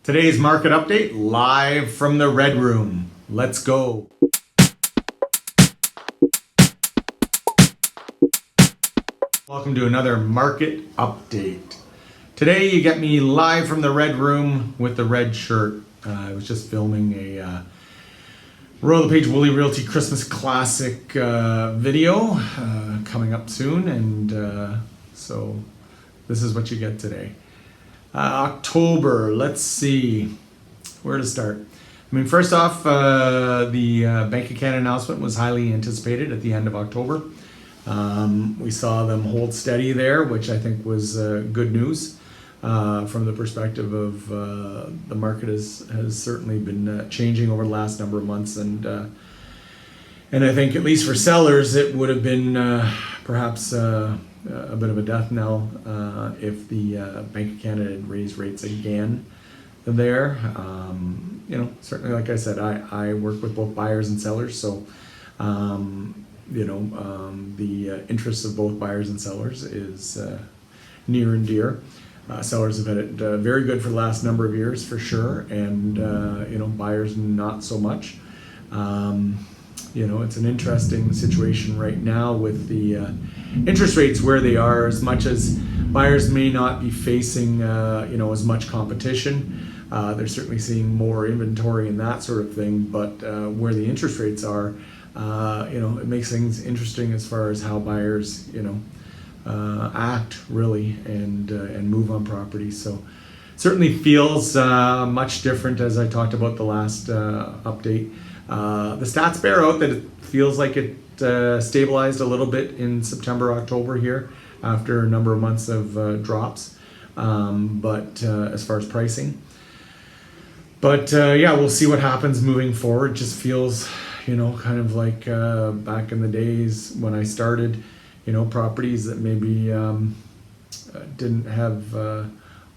Today's market update live from the Red Room. Let's go. Welcome to another market update. Today you get me live from the Red Room with the red shirt. I was just filming a Royal LePage Woolley Realty Christmas Classic video coming up soon, and so this is what you get today. October, let's see where to start. I mean, first off, the Bank of Canada announcement was highly anticipated at the end of October. We saw them hold steady there, which I think was good news from the perspective of the market has certainly been changing over the last number of months, and I think at least for sellers it would have been perhaps a bit of a death knell if the Bank of Canada had raised rates again there. Certainly, like I said, I work with both buyers and sellers, so the interests of both buyers and sellers is near and dear. Sellers have had it very good for the last number of years, for sure, and buyers not so much. It's an interesting situation right now with the interest rates where they are. As much as buyers may not be facing as much competition, they're certainly seeing more inventory and that sort of thing. But where the interest rates are, it makes things interesting as far as how buyers act really and move on properties. So certainly feels much different, as I talked about the last update. The stats bear out that it feels like it stabilized a little bit in September, October here after a number of months of drops. But as far as pricing, we'll see what happens moving forward. Just feels, kind of like back in the days when I started, properties that maybe didn't have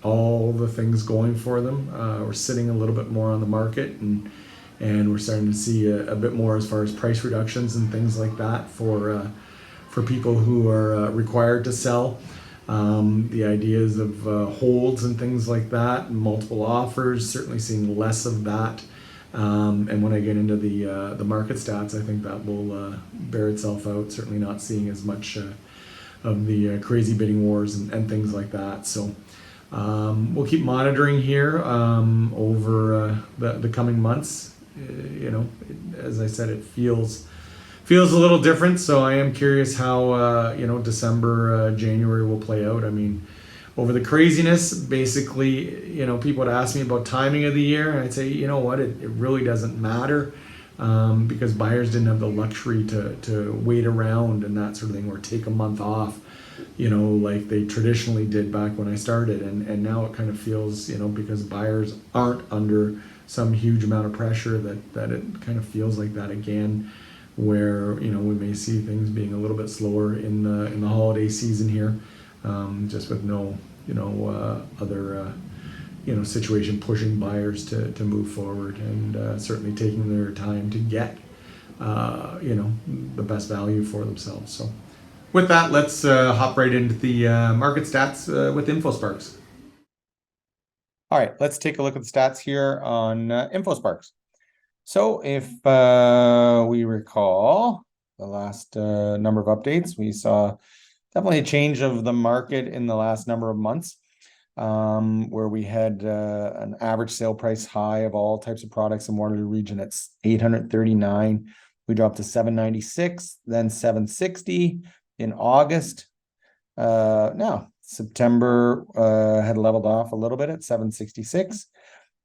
all the things going for them. We're sitting a little bit more on the market, and we're starting to see a bit more as far as price reductions and things like that for people who are required to sell. The ideas of holds and things like that, and multiple offers, certainly seeing less of that. And when I get into the market stats, I think that will bear itself out. Certainly not seeing as much of the crazy bidding wars and things like that. So we'll keep monitoring here over the coming months. As I said, it feels a little different. So I am curious how December, January will play out. I mean, over the craziness, basically, people would ask me about timing of the year, and I'd say, you know what, it really doesn't matter because buyers didn't have the luxury to wait around and that sort of thing, or take a month off, like they traditionally did back when I started. And now it kind of feels, because buyers aren't under some huge amount of pressure, that it kind of feels like that again, where we may see things being a little bit slower in the holiday season here, just with no other situation pushing buyers to move forward, and certainly taking their time to get the best value for themselves. So with that, let's hop right into the market stats with InfoSparks. All right, let's take a look at the stats here on InfoSparks. So if we recall the last number of updates, we saw definitely a change of the market in the last number of months, where we had an average sale price high of all types of products in Waterloo region at $839. We dropped to $796, then $760 in August. Now September had leveled off a little bit at $766,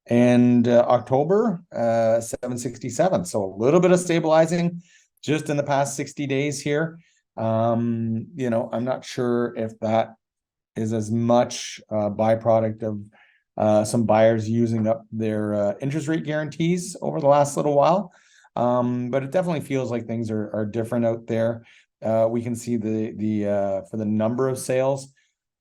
and October $767. So a little bit of stabilizing just in the past 60 days here. I'm not sure if that is as much byproduct of some buyers using up their interest rate guarantees over the last little while, but it definitely feels like things are different out there. We can see the for the number of sales.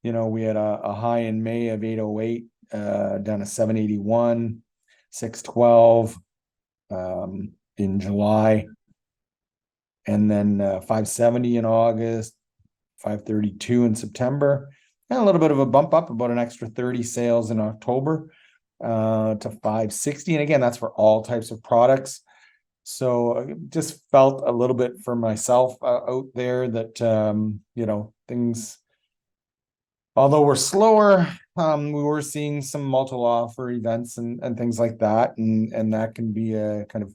We had a high in May of 808, down to 781, 612 in July, and then 570 in August, 532 in September, and a little bit of a bump up, about an extra 30 sales in October. to 560. And again, that's for all types of products. So I just felt a little bit for myself out there that, things, although we're slower, we were seeing some multiple offer events and things like that. And that can be a kind of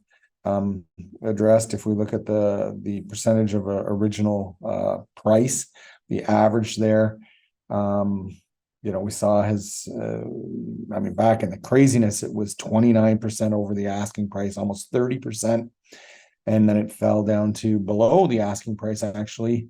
addressed if we look at the percentage of original price, the average there. We saw back in the craziness, it was 29% over the asking price, almost 30%. And then it fell down to below the asking price actually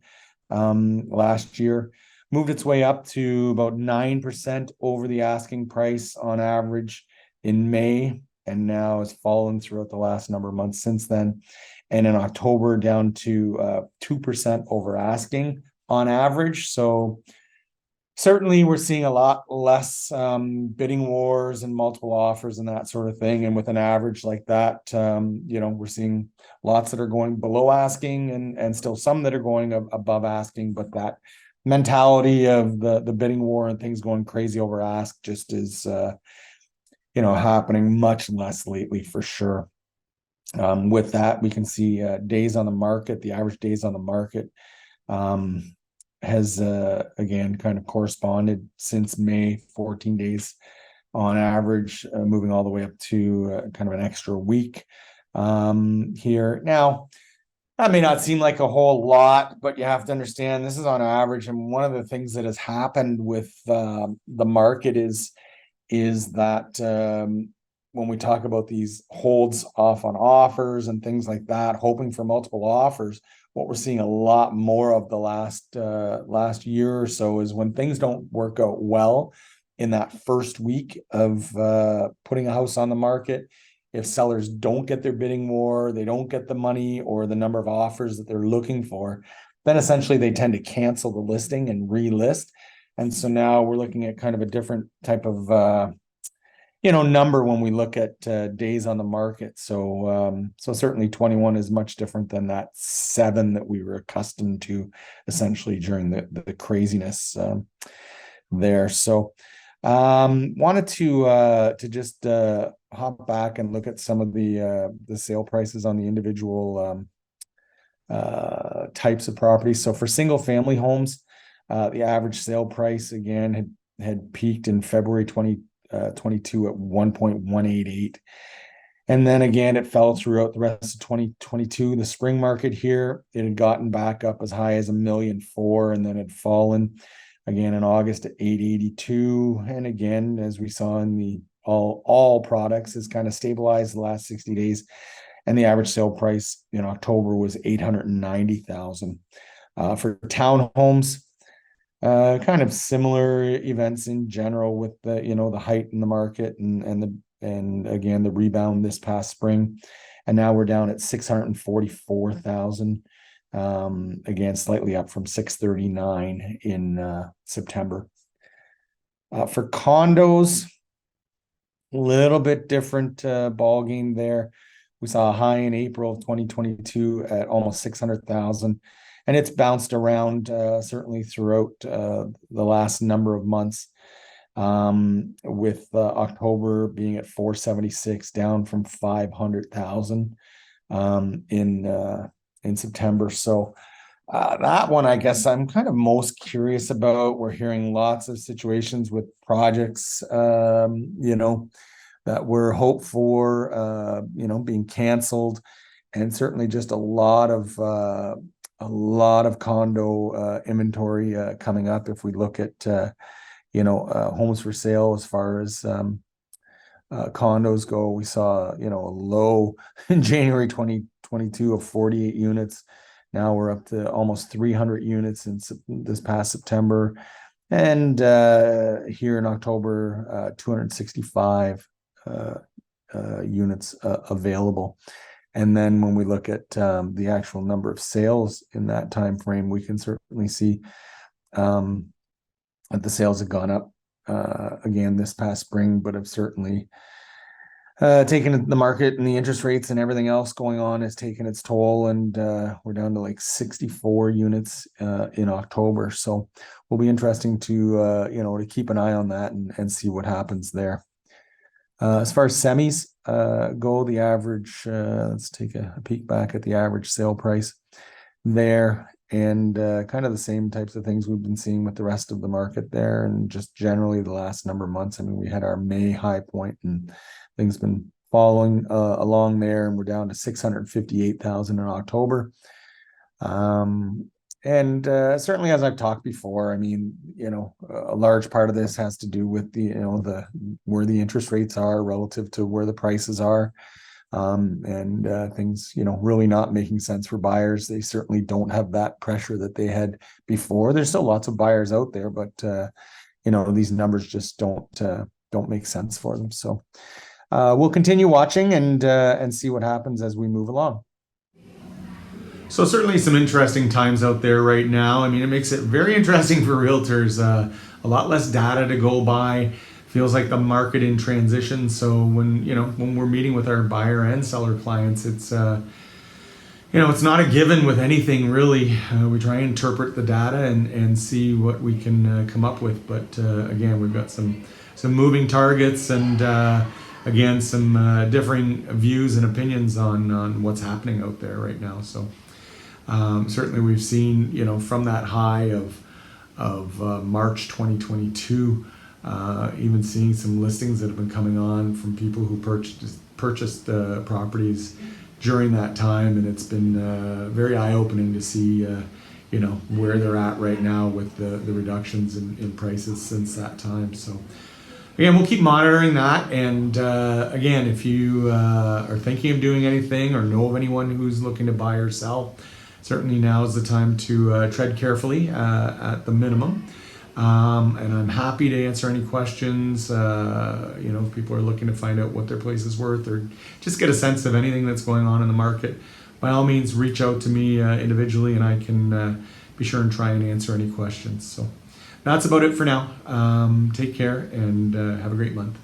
last year, moved its way up to about 9% over the asking price on average in May, and now has fallen throughout the last number of months since then. And in October, down to 2% over asking on average. So certainly we're seeing a lot less bidding wars and multiple offers and that sort of thing. And with an average like that, we're seeing lots that are going below asking and still some that are going above asking. But that mentality of the bidding war and things going crazy over ask just is, happening much less lately for sure. With that, we can see days on the market, the average days on the market has again kind of corresponded since May, 14 days on average, moving all the way up to kind of an extra week here. Now, that may not seem like a whole lot, but you have to understand this is on average. And one of the things that has happened with the market is that when we talk about these holds off on offers and things like that, hoping for multiple offers, what we're seeing a lot more of the last year or so is when things don't work out well in that first week of putting a house on the market. If sellers don't get their bidding war, they don't get the money or the number of offers that they're looking for, then essentially they tend to cancel the listing and relist. And so now we're looking at kind of a different type of number when we look at days on the market. So certainly 21 is much different than that 7 that we were accustomed to essentially during the craziness there. So wanted to just hop back and look at some of the sale prices on the individual types of properties. So for single family homes, the average sale price again had peaked in February 2022 at 1.188. And then again, it fell throughout the rest of 2022. The spring market here, it had gotten back up as high as 1.4 million, and then had fallen again in August at 882. And again, as we saw in the all products, has kind of stabilized the last 60 days. And the average sale price in October was 890,000. For townhomes, kind of similar events in general with the height in the market and again the rebound this past spring, and now we're down at 644,000. Again, slightly up from 639 in September. For condos, a little bit different ball game there. We saw a high in April of 2022 at almost 600,000. And it's bounced around certainly throughout the last number of months, with October being at 476, down from 500,000 in September. So that one, I guess I'm kind of most curious about. We're hearing lots of situations with projects, that were hoped for, being canceled, and certainly just a lot of condo inventory coming up. If we look at homes for sale as far as condos go, we saw a low in January 2022 of 48 units. Now we're up to almost 300 units in this past September, and here in October 265 units available. And then when we look at the actual number of sales in that time frame, we can certainly see that the sales have gone up again this past spring, but have certainly taken the market, and the interest rates and everything else going on has taken its toll. And we're down to like 64 units in October. So will be interesting to to keep an eye on that and see what happens there. As far as semis go, the average, let's take a peek back at the average sale price there, and kind of the same types of things we've been seeing with the rest of the market there, and just generally the last number of months. I mean, we had our May high point and things been following along there, and we're down to 658,000 in October. And certainly, as I've talked before, I mean, a large part of this has to do with the where the interest rates are relative to where the prices are, and things really not making sense for buyers. They certainly don't have that pressure that they had before. There's still lots of buyers out there, but these numbers just don't make sense for them. So we'll continue watching and see what happens as we move along. So certainly some interesting times out there right now. I mean, it makes it very interesting for realtors. A lot less data to go by. Feels like the market in transition. So when we're meeting with our buyer and seller clients, it's it's not a given with anything really. We try and interpret the data and see what we can come up with. But again, we've got some moving targets and again some differing views and opinions on what's happening out there right now. So. Certainly, we've seen, from that high of March 2022, even seeing some listings that have been coming on from people who purchased properties during that time, and it's been very eye-opening to see, where they're at right now with the reductions in prices since that time. So. Again, we'll keep monitoring that, and again, if you are thinking of doing anything or know of anyone who's looking to buy or sell, certainly now is the time to tread carefully at the minimum. And I'm happy to answer any questions. If people are looking to find out what their place is worth or just get a sense of anything that's going on in the market, by all means, reach out to me individually and I can be sure and try and answer any questions. So that's about it for now. Take care and have a great month.